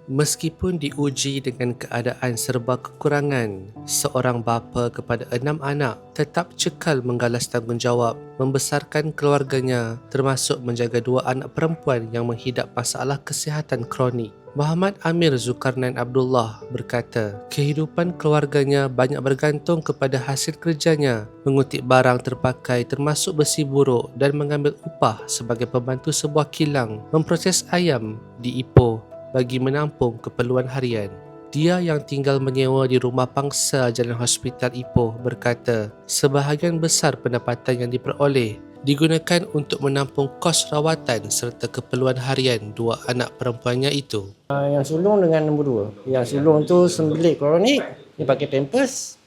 Meskipun diuji dengan keadaan serba kekurangan, seorang bapa kepada 6 anak tetap cekal menggalas tanggungjawab membesarkan keluarganya, termasuk menjaga 2 anak perempuan yang menghidap masalah kesihatan kronik. Muhammad Amir Zulkarnain Abdullah berkata, kehidupan keluarganya banyak bergantung kepada hasil kerjanya, mengutip barang terpakai termasuk besi buruk dan mengambil upah sebagai pembantu sebuah kilang memproses ayam di Ipoh bagi menampung keperluan harian. Dia yang tinggal menyewa di rumah pangsa Jalan Hospital Ipoh berkata, sebahagian besar pendapatan yang diperoleh digunakan untuk menampung kos rawatan serta keperluan harian 2 anak perempuannya itu. Yang sulung dengan nombor 2. Yang sulung tu sembelit kronik, dia pakai pampers.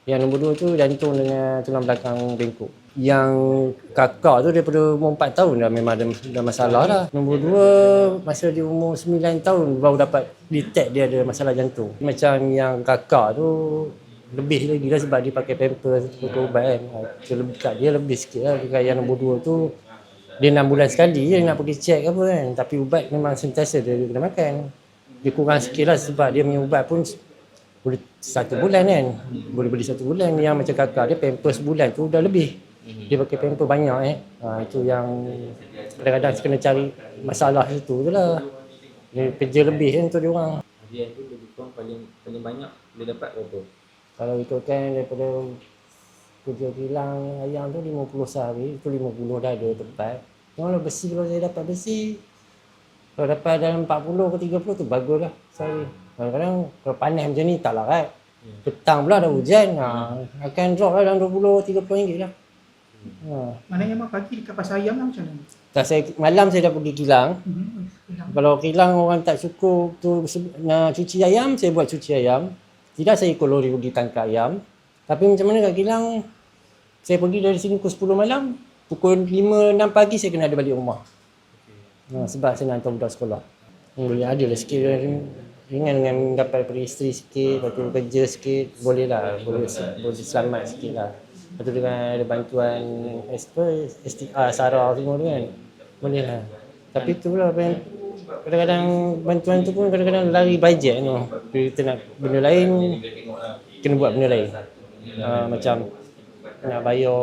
Yang nombor 2 tu jantung dengan tulang belakang bengkok. Yang kakak tu daripada umur 4 tahun dah memang ada masalah dah. Nombor 2 masa dia umur 9 tahun baru dapat detect dia ada masalah jantung. Macam yang kakak tu lebih lagi lah sebab dia pakai pampers untuk ubat kan. Kat dia lebih sikit lah. Dekat yang nombor 2 tu dia 6 bulan sekali je nak pergi check apa kan. Tapi ubat memang sentiasa dia kena makan. Dia kurang sikit lah sebab dia punya ubat pun boleh 1 bulan kan. Boleh beli 1 bulan. Yang macam kakak dia pampers sebulan tu dah lebih. Dia pakai pampers banyak itu yang kadang-kadang kena cari masalah itu je lah. Dia kerja lebih kan tu dia orang. Harian tu lebih kurang paling banyak dia dapat berapa? Kalau ikutkan daripada kerja kilang ayam tu 50 sehari, itu 50 dah ada tempat. Kalau besi, kalau saya dapat besi, kalau dapat dalam 40 ke 30 tu bagus lah sehari. Kadang-kadang kalau panas macam ni tak larat. Petang pula ada hujan, akan drop lah dalam 20-30 ringgit lah. Maknanya mak pagi dekat pasar ayam lah macam mana? Malam saya dah pergi kilang. Kalau kilang orang tak cukup tu nak cuci ayam, saya buat cuci ayam. Tidak saya ikut lori pergi tangkap ayam. Tapi macam mana kat kilang, saya pergi dari sini pukul 10 malam, pukul 5-6 pagi saya kena ada balik rumah. Sebab saya nak hantar budak sekolah. Boleh ada lah sikit ringan dengan dapat daripada isteri sikit, lepas tu kerja sikit, boleh lah, boleh selamat sikit lah. Lepas tu dengan ada bantuan STR, SARA semua tu kan, boleh lah. Tapi tu lah kadang-kadang bantuan tu pun kadang-kadang lari bajet tu. Kita nak benda lain, kena buat benda lain. Macam nak bayar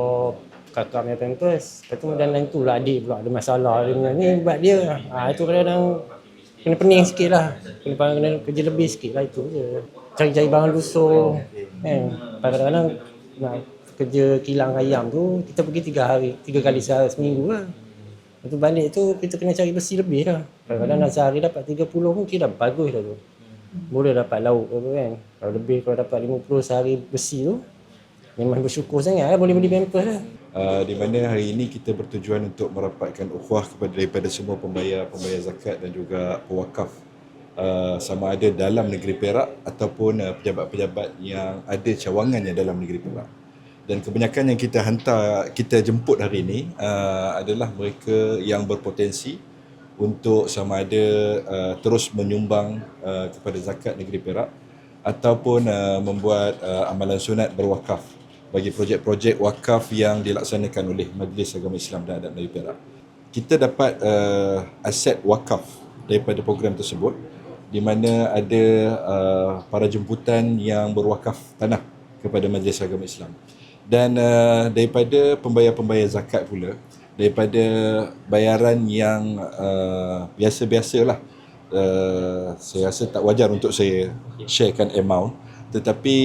kakak punya pampers, lepas tu dan lain tu lah adik pula ada masalah dengan ni buat dia. Itu kadang-kadang kena pening sikit lah, kena kerja lebih sikit lah, itu je. Cari-cari barang lusuh kan. Kadang-kadang nak kerja kilang ayam tu kita pergi 3 kali seminggu lah. Lepas tu balik tu kita kena cari besi lebih lah. Kadang-kadang nak sehari dapat 30 pun kira bagus dah tu. Boleh dapat lauk apa kan. Kalau lebih, kalau dapat 50 sehari besi tu memang bersyukur sangat lah, boleh beli pampers lah. Di mana hari ini kita bertujuan untuk merapatkan ukhuwah daripada semua pembayar zakat dan juga pewakaf, sama ada dalam negeri Perak ataupun pejabat-pejabat yang ada cawangannya dalam negeri Perak. Dan kebanyakan yang kita jemput hari ini adalah mereka yang berpotensi untuk sama ada terus menyumbang kepada zakat negeri Perak ataupun membuat amalan sunat berwakaf bagi projek-projek wakaf yang dilaksanakan oleh Majlis Agama Islam dan Adat Melayu Perak. Kita dapat aset wakaf daripada program tersebut, di mana ada para jemputan yang berwakaf tanah kepada Majlis Agama Islam. Dan daripada pembayar-pembayar zakat pula, daripada bayaran yang biasa-biasalah, saya rasa tak wajar untuk saya sharekan amount, tetapi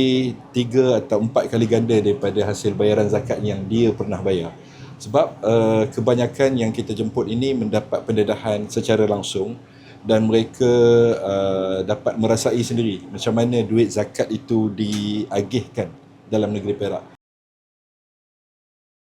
3 atau 4 kali ganda daripada hasil bayaran zakat yang dia pernah bayar. Sebab kebanyakan yang kita jemput ini mendapat pendedahan secara langsung dan mereka dapat merasai sendiri macam mana duit zakat itu diagihkan dalam negeri Perak.